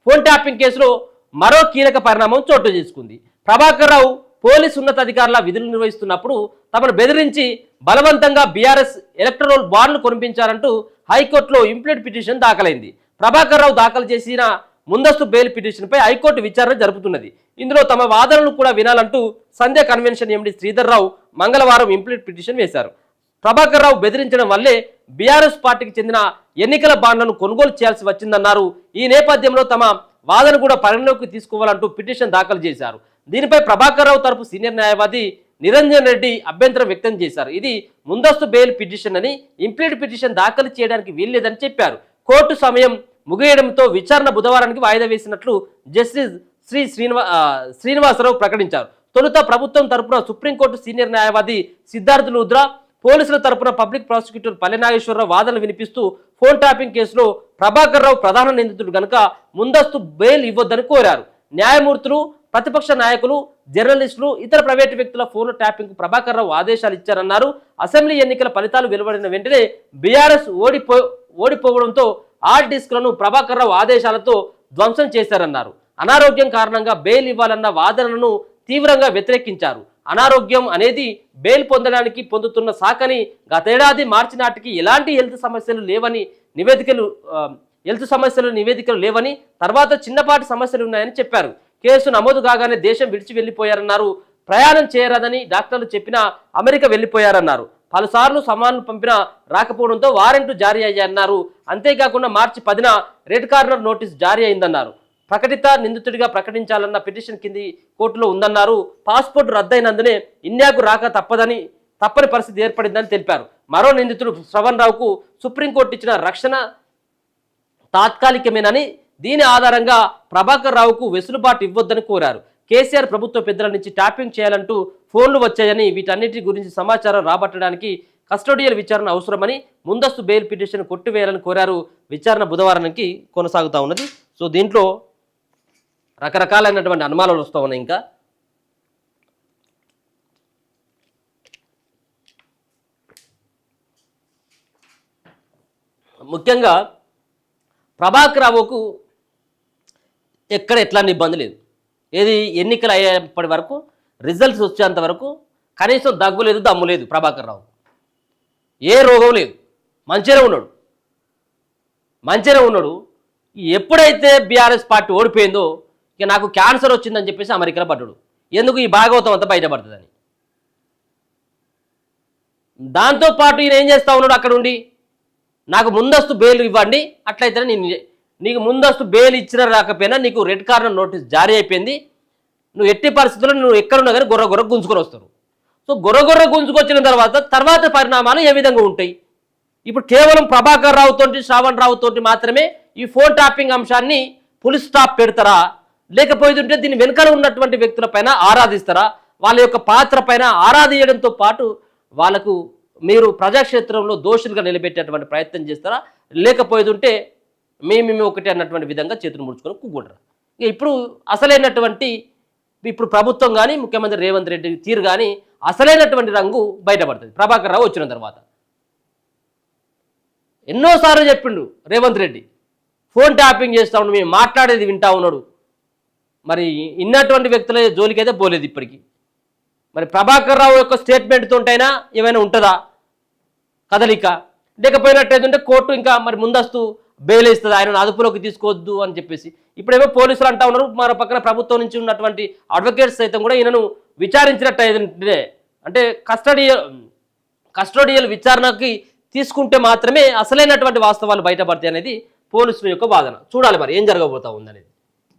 Phone tapping కేసులో మరో కీలక పరిణామం చోటు చేసుకుంది. ప్రభాకర్ రావు పోలీసు ఉన్నతాధికారుల విధులు నిర్వహిస్తున్నప్పుడు తమను బెదిరించి బలవంతంగా బీఆర్ఎస్ ఎలక్టరల్ బాండ్ను కొనిపించారంటూ హైకోర్టులో ఇంప్లీడ్ పిటిషన్ దాఖలైంది. ప్రభాకర్ రావు దాఖలు చేసిన ముందస్తు బెయిల్ పిటిషన్పై హైకోర్టు విచారణ జరుపుతున్నది. ఇందులో తమ వాదనలు కూడా వినాలంటూ సంధ్య కన్వెన్షన్ ఎండీ శ్రీధర్ రావు మంగళవారం ఇంప్లీడ్ పిటిషన్ వేశారు. ప్రభాకర్ రావు బెదిరించడం వల్లే బీఆర్ఎస్ పార్టీకి చెందిన ఎన్నికల బాండ్లను కొనుగోలు చేయాల్సి వచ్చిందన్నారు. ఈ నేపథ్యంలో తమ వాదన కూడా పరిగణలోకి తీసుకోవాలంటూ పిటిషన్ దాఖలు చేశారు. దీనిపై ప్రభాకర్ రావు తరపు సీనియర్ న్యాయవాది నిరంజన్ రెడ్డి అభ్యంతరం వ్యక్తం చేశారు. ఇది ముందస్తు బెయిల్ పిటిషన్ అని, ఇంప్లీడ్ పిటిషన్ దాఖలు చేయడానికి వీల్లేదని చెప్పారు. కోర్టు సమయం ముగియడంతో విచారణ బుధవారానికి వాయిదా వేసినట్లు జస్టిస్ శ్రీనివాసరావు ప్రకటించారు. తొలుత ప్రభుత్వం తరపున సుప్రీంకోర్టు సీనియర్ న్యాయవాది సిద్ధార్థ లూద్రా, పోలీసుల తరపున పబ్లిక్ ప్రాసిక్యూటర్ పల్లె నాగేశ్వరరావు వాదనలు వినిపిస్తూ ఫోన్ ట్యాపింగ్ కేసులో ప్రభాకర్ రావు ప్రధాన నిందితుడు గనుక ముందస్తు బెయిల్ ఇవ్వొద్దని కోరారు. న్యాయమూర్తులు, ప్రతిపక్ష నాయకులు, జర్నలిస్టులు, ఇతర ప్రైవేటు వ్యక్తుల ఫోన్ ట్యాపింగ్ ప్రభాకర్ రావు ఆదేశాలు ఇచ్చారన్నారు. అసెంబ్లీ ఎన్నికల ఫలితాలు వెలువడిన వెంటనే బీఆర్ఎస్ ఓడిపోవడంతో హార్డ్ డిస్క్లను ప్రభాకర్ రావు ఆదేశాలతో ధ్వంసం చేశారన్నారు. అనారోగ్యం కారణంగా బెయిల్ ఇవ్వాలన్న వాదనను తీవ్రంగా వ్యతిరేకించారు. అనారోగ్యం అనేది బెయిల్ పొందడానికి పొందుతున్న సాకని, గతేడాది మార్చి నాటికి ఎలాంటి హెల్త్ సమస్యలు లేవని, తర్వాత చిన్నపాటి సమస్యలు ఉన్నాయని చెప్పారు. కేసు నమోదు కాగానే దేశం విడిచి వెళ్లిపోయారన్నారు. ప్రయాణం చేయరాదని డాక్టర్లు చెప్పినా అమెరికా వెళ్లిపోయారన్నారు. పలుసార్లు సమాన్లు పంపినా రాకపోవడంతో వారెంట్లు జారీ అయ్యాయన్నారు. అంతేకాకుండా మార్చి 10న రెడ్ కార్నర్ నోటీస్ జారీ అయిందన్నారు. ప్రకటిత నిందితుడిగా ప్రకటించాలన్న పిటిషన్ కింది కోర్టులో ఉందన్నారు. పాస్పోర్ట్ రద్దయినందునే ఇండియాకు రాక తప్పని పరిస్థితి ఏర్పడిందని తెలిపారు. మరో నిందితుడు శ్రవణ్ రావుకు సుప్రీంకోర్టు ఇచ్చిన రక్షణ తాత్కాలికమేనని, దీని ఆధారంగా ప్రభాకర్ రావుకు వెసులుబాటు ఇవ్వొద్దని కోరారు. కేసీఆర్ ప్రభుత్వ పెద్దల నుంచి ట్యాపింగ్ చేయాలంటూ ఫోన్లు వచ్చాయని, వీటన్నిటి గురించి సమాచారం రాబట్టడానికి కస్టోడియల్ విచారణ అవసరమని, ముందస్తు బెయిల్ పిటిషన్ కొట్టివేయాలని కోరారు. విచారణ బుధవారానికి కొనసాగుతూ ఉన్నది. సో దీంట్లో రకరకాలైనటువంటి అనుమానాలు వస్తూ ఉన్నాయి. ఇంకా ముఖ్యంగా ప్రభాకర్ రావుకు ఎక్కడ ఎట్లాంటి ఇబ్బంది లేదు. ఏది ఎన్నికలు అయ్యేప్పటి వరకు, రిజల్ట్స్ వచ్చేంత వరకు కనీసం దగ్గు లేదు, దమ్ము లేదు. ప్రభాకర్ రావు ఏ రోగం లేదు, మంచిగానే ఉన్నాడు. ఎప్పుడైతే బీఆర్ఎస్ పార్టీ ఓడిపోయిందో ఇక నాకు క్యాన్సర్ వచ్చిందని చెప్పేసి అమెరికాలో పడ్డాడు. ఎందుకు? ఈ భాగవతం అంతా బయటపడుతుందని. దాంతోపాటు ఈయన ఏం చేస్తూ ఉన్నాడు, అక్కడ ఉండి నాకు ముందస్తు బెయిల్ ఇవ్వండి, అట్లయితే నీకు ముందస్తు బెయిల్ ఇచ్చినా రాకపోయినా నీకు రెడ్ కార్నర్ నోటీస్ జారీ అయిపోయింది, నువ్వు ఎట్టి పరిస్థితుల్లో నువ్వు ఎక్కడున్నా కానీ గొర్ర గుంజుకొని వస్తారు. సో గొర్ర గుంజుకొచ్చిన తర్వాత పరిణామాలు ఏ విధంగా ఉంటాయి? ఇప్పుడు కేవలం ప్రభాకర్ రావుతోటి, శ్రావణ్ రావుతోటి మాత్రమే ఈ ఫోన్ ట్యాపింగ్ అంశాన్ని పులిస్ స్టాప్ పెడతారా, లేకపోతుంటే దీని వెనుకల ఉన్నటువంటి వ్యక్తులపైన ఆరాధిస్తారా? వాళ్ళ యొక్క పాత్ర పైన ఆరాధించడంతో పాటు వాళ్ళకు మీరు ప్రజాక్షేత్రంలో దోషులుగా నిలబెట్టేటువంటి ప్రయత్నం చేస్తారా, లేకపోతుంటే మేము ఒకటి అన్నటువంటి విధంగా చేతులు ముడుచుకొని కూకుంటారా? ఇక ఇప్పుడు అసలైనటువంటి ప్రభుత్వం కానీ, ముఖ్యమంత్రి రేవంత్ రెడ్డి తీరు కానీ అసలైనటువంటి రంగు బయటపడుతుంది ప్రభాకర్ రావు వచ్చిన తర్వాత. ఎన్నోసార్లు చెప్పిండు రేవంత్ రెడ్డి, ఫోన్ ట్యాపింగ్ చేస్తూ ఉన్నాడు, మేము మాట్లాడేది వింటా ఉన్నాడు. మరి ఇన్నటువంటి వ్యక్తుల జోలికైతే పోలేదు ఇప్పటికీ. మరి ప్రభాకర్ రావు యొక్క స్టేట్మెంట్ తోటైనా ఏమైనా ఉంటుందా కదలిక? లేకపోయినట్టయితే కోర్టు ఇంకా మరి ముందస్తు బెయిల్ ఇస్తుంది, ఆయనను అదుపులోకి తీసుకోవద్దు అని చెప్పేసి. ఇప్పుడేమో పోలీసులు అంటా ఉన్నారు, మరో పక్కన ప్రభుత్వం నుంచి ఉన్నటువంటి అడ్వకేట్స్ సైతం కూడా ఈయనను విచారించినట్టు అంటే కస్టోడియల్ విచారణకి తీసుకుంటే మాత్రమే అసలైనటువంటి వాస్తవాలు బయటపడతాయి అనేది పోలీసుల యొక్క వాదన. చూడాలి మరి ఏం జరగబోతా ఉందనేది.